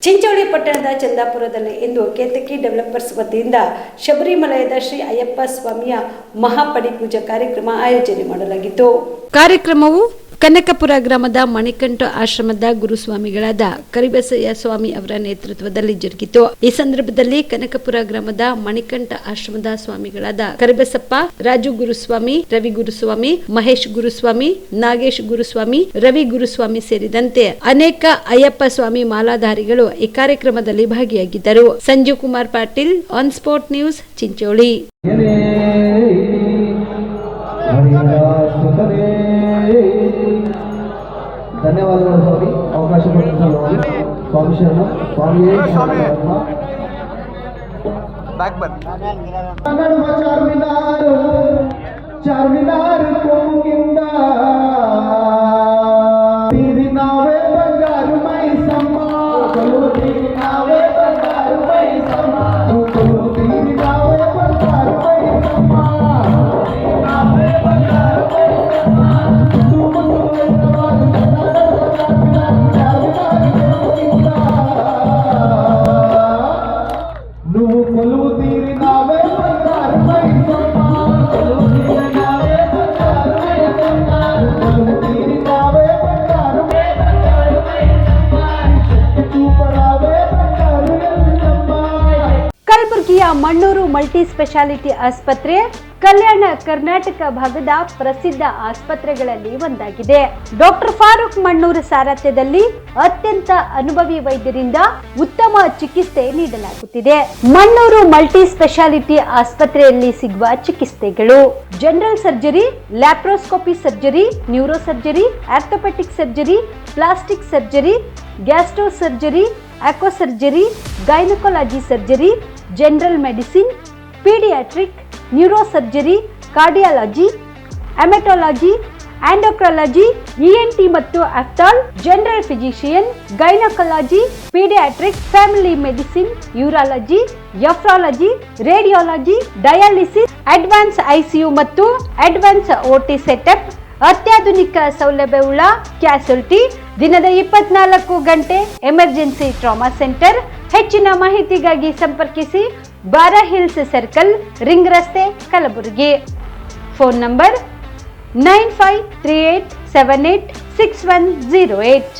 ಚಿಂಚೋಳಿ ಪಟ್ಟಣದ ಚಂದಾಪುರದಲ್ಲಿ ಇಂದು ಕೇತಕಿ ಡೆವಲಪರ್ಸ್ ವತಿಯಿಂದ ಶಬರಿಮಲಯದ ಶ್ರೀ ಅಯ್ಯಪ್ಪ ಸ್ವಾಮಿಯ ಮಹಾಪಡಿಪೂಜಾ ಕಾರ್ಯಕ್ರಮ ಆಯೋಜನೆ ಮಾಡಲಾಗಿತ್ತು. ಕಾರ್ಯಕ್ರಮವು ಕನಕಪುರ ಗ್ರಾಮದ ಮಣಿಕಂಠ ಆಶ್ರಮದ ಗುರುಸ್ವಾಮಿಗಳಾದ ಕರಿಬಸಯ್ಯ ಸ್ವಾಮಿ ಅವರ ನೇತೃತ್ವದಲ್ಲಿ ಜರುಗಿತು. ಈ ಸಂದರ್ಭದಲ್ಲಿ ಕನಕಪುರ ಗ್ರಾಮದ ಮಣಿಕಂಠ ಆಶ್ರಮದ ಸ್ವಾಮಿಗಳಾದ ಕರಿಬಸಪ್ಪ, ರಾಜು ಗುರುಸ್ವಾಮಿ, ರವಿ ಗುರುಸ್ವಾಮಿ, ಮಹೇಶ್ ಗುರುಸ್ವಾಮಿ, ನಾಗೇಶ್ ಗುರುಸ್ವಾಮಿ, ರವಿ ಗುರುಸ್ವಾಮಿ ಸೇರಿದಂತೆ ಅನೇಕ ಅಯ್ಯಪ್ಪ ಸ್ವಾಮಿ ಮಾಲಾಧಾರಿಗಳು ಈ ಕಾರ್ಯಕ್ರಮದಲ್ಲಿ ಭಾಗಿಯಾಗಿದ್ದರು. Sanjeev Kumar Patil, on spot news, Chincholi. ಧನ್ಯವಾದಗಳು ಸ್ವಾಮಿ, ಅವಕಾಶ ಕೊಟ್ಟಿದ್ದಾರೆ ಸ್ವಾಮಿ ಶರಣ ಸ್ವಾಮಿಯೇ ಚಾರ್ಮಿನಾರ್ ಕೋಗಿಂದ ನಾವೇ ಬಂಗಾರು ಮೈಸಮ್ಮ ನಾವೇ ಬಂಗಾರು ಮೈಸಮ್ಮ ನಾವೇ ಬಂಗಾರು ಮೈಸಮ್ಮ ನಾವೇ ಬಂಗಾರು నువ్వు కొలువు తీరి నావే బంగారు మైసమ్మ కొలువు తీరి నావే బంగారు మైసమ్మ కొలువు తీరి నావే బంగారు మైసమ్మ చూపరావే బంగారు ఎల్లమ్మ. ಕಲಬುರಗಿಯ ಮಣ್ಣೂರು ಮಲ್ಟಿ ಸ್ಪೆಷಾಲಿಟಿ ಆಸ್ಪತ್ರೆ ಕಲ್ಯಾಣ ಕರ್ನಾಟಕ ಭಾಗದ ಪ್ರಸಿದ್ಧ ಆಸ್ಪತ್ರೆಗಳಲ್ಲಿ ಒಂದಾಗಿದೆ. ಡಾಕ್ಟರ್ ಫಾರೂಕ್ ಮಣ್ಣೂರು ಸಾರಥ್ಯದಲ್ಲಿ ಅತ್ಯಂತ ಅನುಭವಿ ವೈದ್ಯರಿಂದ ಉತ್ತಮ ಚಿಕಿತ್ಸೆ ನೀಡಲಾಗುತ್ತಿದೆ. ಮಣ್ಣೂರು ಮಲ್ಟಿ ಸ್ಪೆಷಾಲಿಟಿ ಆಸ್ಪತ್ರೆಯಲ್ಲಿ ಸಿಗುವ ಚಿಕಿತ್ಸೆಗಳು: general surgery, laparoscopy surgery, neuro surgery, orthopaedic surgery, plastic surgery, gastro surgery, aqua surgery, gynaecology surgery, general medicine, paediatric, neuro surgery, cardiology, haematology, endocrinology, ENT ಮತ್ತು ophthal, general physician, gynaecology, paediatric, family medicine, urology, nephrology, radiology, dialysis, advance ICU ಮತ್ತು advance OT setup, ಅತ್ಯಾಧುನಿಕ ಸೌಲಭ್ಯವುಳ್ಳ ಕ್ಯಾಸುಲಿಟಿ, ದಿನದ 24 ಗಂಟೆ emergency trauma centre. ಹೆಚ್ಚಿನ ಮಾಹಿತಿಗಾಗಿ ಸಂಪರ್ಕಿಸಿ ಬಾರಾ hills circle, ring ರಸ್ತೆ, ಕಲಬುರಗಿ. Phone number 9538786108.